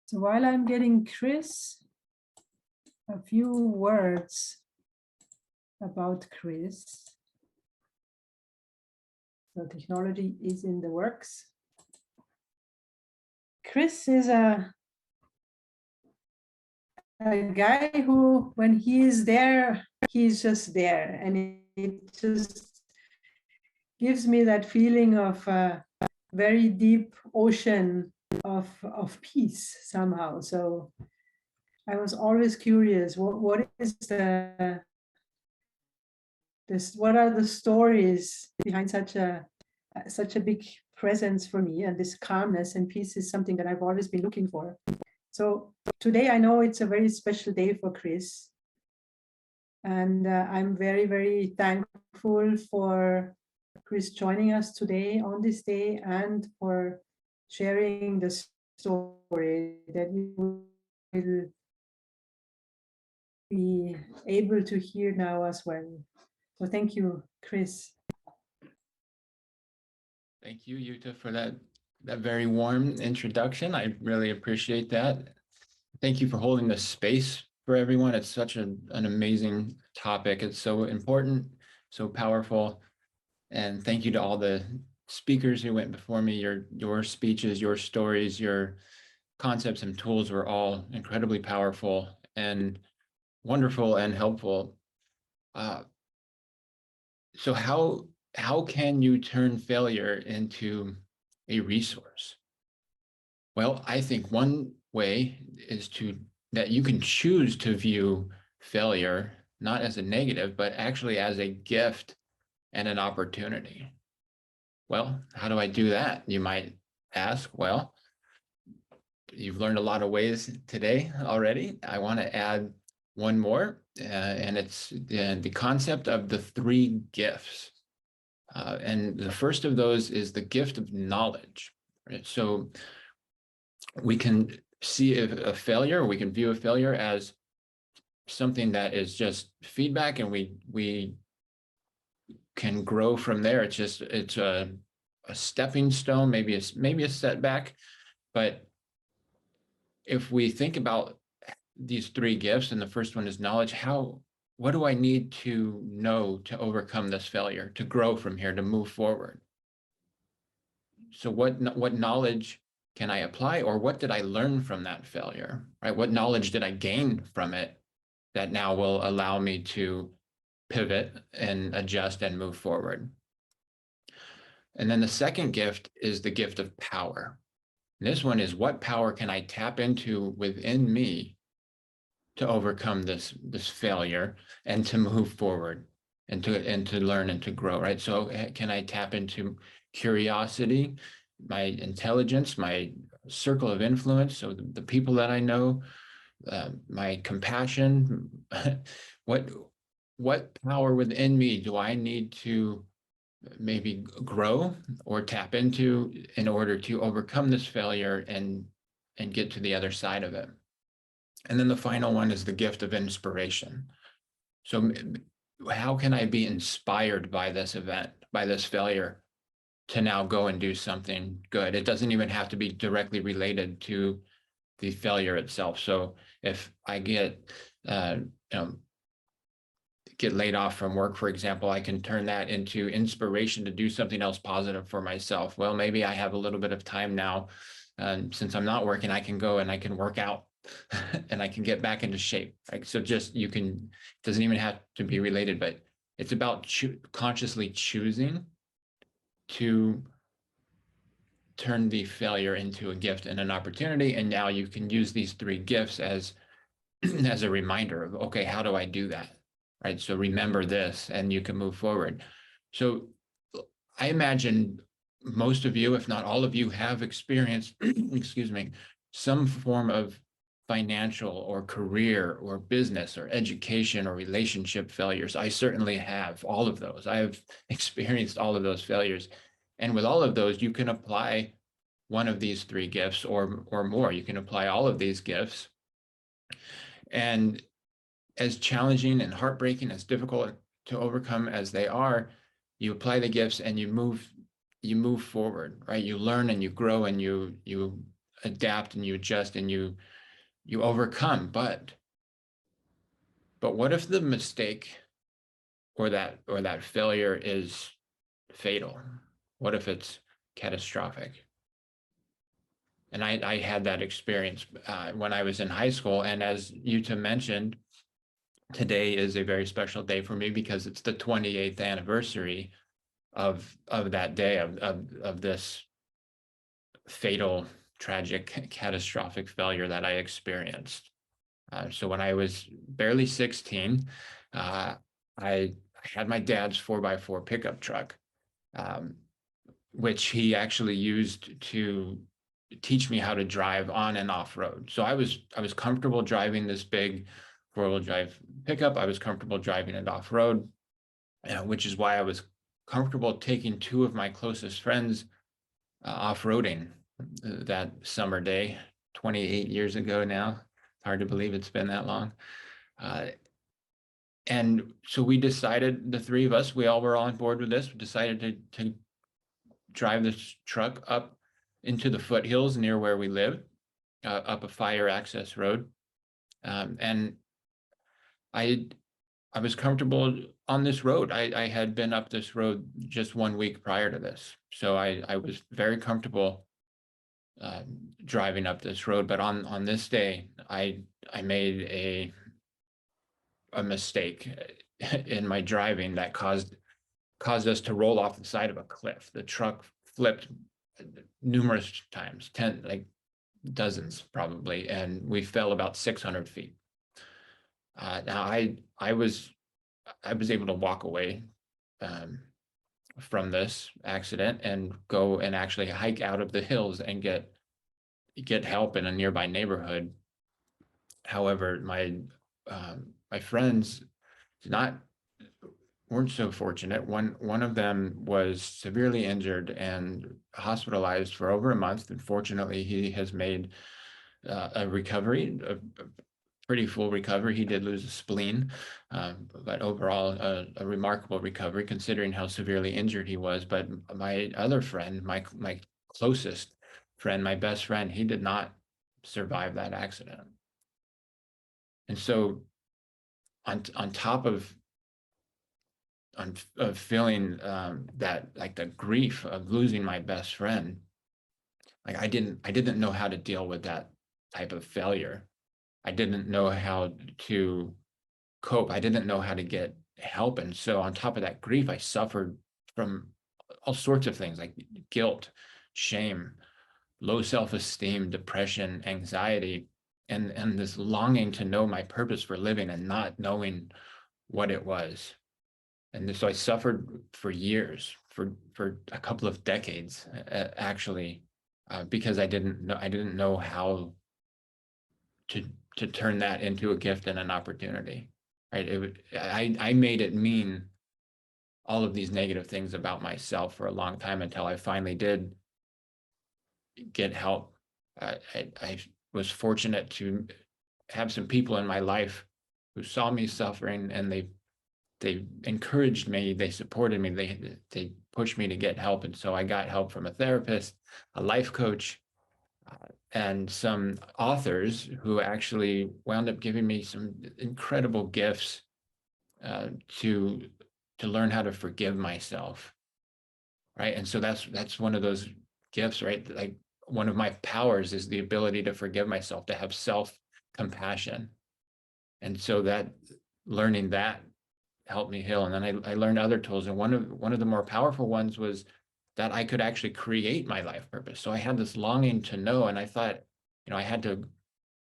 So while I'm getting Chris, a few words about Chris. So technology is in the works. Chris is a guy who, when he is there, he's just there. And it just gives me that feeling of a very deep ocean of peace somehow. So I was always curious, what is what are the stories behind such a big presence for me? And this calmness and peace is something that I've always been looking for. So today I know it's a very special day for Chris. And I'm very, very thankful for Chris joining us today on this day and for sharing the story that you will be able to hear now as well. So thank you, Chris. Thank you, Jutta, for that very warm introduction. I really appreciate that. Thank you for holding this space for everyone. It's such an amazing topic. It's so important, so powerful. And thank you to all the speakers who went before me. Your speeches, your stories, your concepts and tools were all incredibly powerful and wonderful and helpful. So how can you turn failure into a resource? Well, I think one way is that you can choose to view failure not as a negative, but actually as a gift and an opportunity. Well, how do I do that? You might ask. Well, you've learned a lot of ways today already. I want to add one more, and it's the concept of the three gifts. And the first of those is the gift of knowledge. Right? So we can see a failure, we can view a failure as something that is just feedback, and we can grow from there. It's a stepping stone, maybe a setback. But if we think about these three gifts, and the first one is knowledge, what do I need to know to overcome this failure, to grow from here, to move forward? So what knowledge can I apply, or what did I learn from that failure, right? What knowledge did I gain from it that now will allow me to pivot and adjust and move forward? And then the second gift is the gift of power. And this one is, what power can I tap into within me to overcome this failure and to move forward and to learn and to grow, right? So can I tap into curiosity, my intelligence, my circle of influence, so the people that I know, my compassion? What power within me do I need to maybe grow or tap into in order to overcome this failure and get to the other side of it? And then the final one is the gift of inspiration. So how can I be inspired by this event, by this failure, to now go and do something good? It doesn't even have to be directly related to the failure itself. So if I get laid off from work, for example, I can turn that into inspiration to do something else positive for myself. Well, maybe I have a little bit of time now, and since I'm not working, I can go and I can work out and I can get back into shape. Right? So it doesn't even have to be related, but it's about consciously choosing to turn the failure into a gift and an opportunity. And now you can use these three gifts as a reminder of, okay, how do I do that? Right? So remember this, and you can move forward. So I imagine most of you, if not all of you, have experienced, excuse me, some form of financial or career or business or education or relationship failures. I certainly have all of those. I have experienced all of those failures. And with all of those, you can apply one of these three gifts or more. You can apply all of these gifts. And as challenging and heartbreaking, as difficult to overcome as they are, you apply the gifts and you move forward, right? You learn and you grow and you adapt and you adjust and you overcome. But what if the mistake or that failure is fatal? What if it's catastrophic? And I had that experience when I was in high school. And as Jutta mentioned, today is a very special day for me because it's the 28th anniversary of that day, of this fatal, tragic, catastrophic failure that I experienced. So when I was barely 16, I had my dad's 4x4 pickup truck, which he actually used to teach me how to drive on and off road. So I was comfortable driving this big 4-wheel drive pickup. I was comfortable driving it off road, which is why I was comfortable taking two of my closest friends off-roading that summer day, 28 years ago now. Hard to believe it's been that long. And so we decided, the three of us, we all were on board with this. We decided to drive this truck up into the foothills near where we live, up a fire access road. And I was comfortable on this road. I had been up this road just 1 week prior to this. So I was very comfortable driving up this road. But on this day, I made a mistake in my driving that caused us to roll off the side of a cliff. The truck flipped numerous times, dozens probably, and we fell about 600 feet. Now I was able to walk away from this accident and go and actually hike out of the hills and get help in a nearby neighborhood. However, my friends weren't so fortunate. One of them was severely injured and hospitalized for over a month. And fortunately, he has made a recovery, a pretty full recovery. He did lose a spleen, but overall a remarkable recovery considering how severely injured he was. But my other friend, my closest friend, my best friend, he did not survive that accident. And so on top of feeling that, like, the grief of losing my best friend, like I didn't know how to deal with that type of failure. I didn't know how to cope. I didn't know how to get help. And so on top of that grief, I suffered from all sorts of things like guilt, shame, low self-esteem, depression, anxiety, and this longing to know my purpose for living and not knowing what it was. And so I suffered for years, for a couple of decades, actually, because I didn't know how to turn that into a gift and an opportunity. Right? I made it mean all of these negative things about myself for a long time until I finally did get help. I was fortunate to have some people in my life who saw me suffering, and they encouraged me, they supported me, they pushed me to get help. And so I got help from a therapist, a life coach, and some authors who actually wound up giving me some incredible gifts to learn how to forgive myself. Right. And so that's one of those gifts, right? Like, one of my powers is the ability to forgive myself, to have self-compassion. And so that learning that helped me heal. And then I learned other tools. And one of the more powerful ones was that I could actually create my life purpose. So I had this longing to know, and I thought, I had to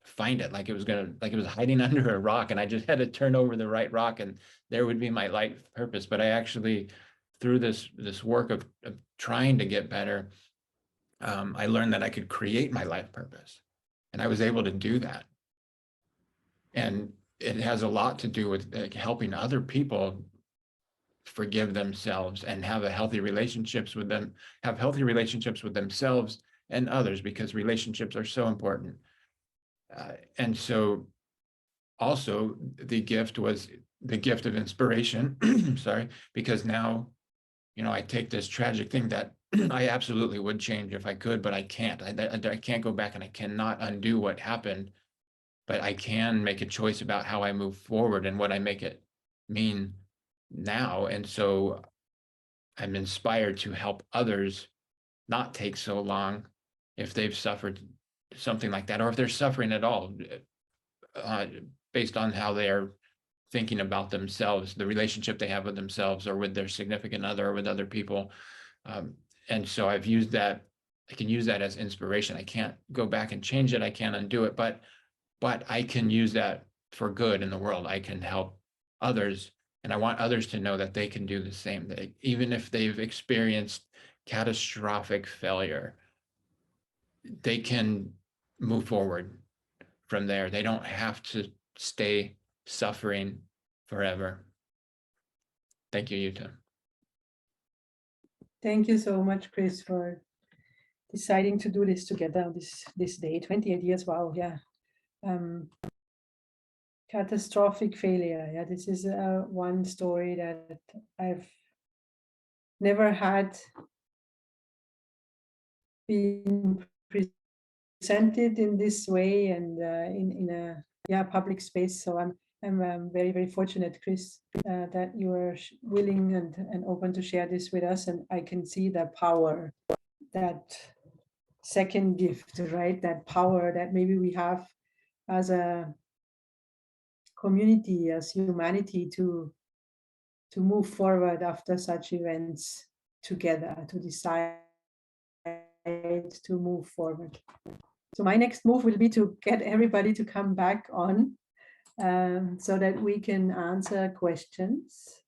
find it, like it was hiding under a rock, and I just had to turn over the right rock and there would be my life purpose. But I actually, through this work of trying to get better, I learned that I could create my life purpose, and I was able to do that. And it has a lot to do with helping other people forgive themselves and have healthy relationships with themselves and others, because relationships are so important. And so also the gift was the gift of inspiration, sorry, because now, I take this tragic thing that I absolutely would change if I could, but I can't. I can't go back, and I cannot undo what happened, but I can make a choice about how I move forward and what I make it mean now. And so I'm inspired to help others not take so long if they've suffered something like that, or if they're suffering at all, based on how they are thinking about themselves, the relationship they have with themselves or with their significant other or with other people. And so I've used that, I can use that as inspiration. I can't go back and change it. I can't undo it, but I can use that for good in the world. I can help others, and I want others to know that they can do the same. That even if they've experienced catastrophic failure, they can move forward from there. They don't have to stay suffering forever. Thank you, Jutta. Thank you so much, Chris, for deciding to do this together on this day. 28 years, wow, yeah. Catastrophic failure. Yeah, this is one story that I've never had been presented in this way and in a public space. So I'm very, very fortunate, Chris, that you are willing and open to share this with us. And I can see the power, that second gift, right? That power that maybe we have as a community, as humanity, to move forward after such events together, to decide to move forward. So my next move will be to get everybody to come back on so that we can answer questions.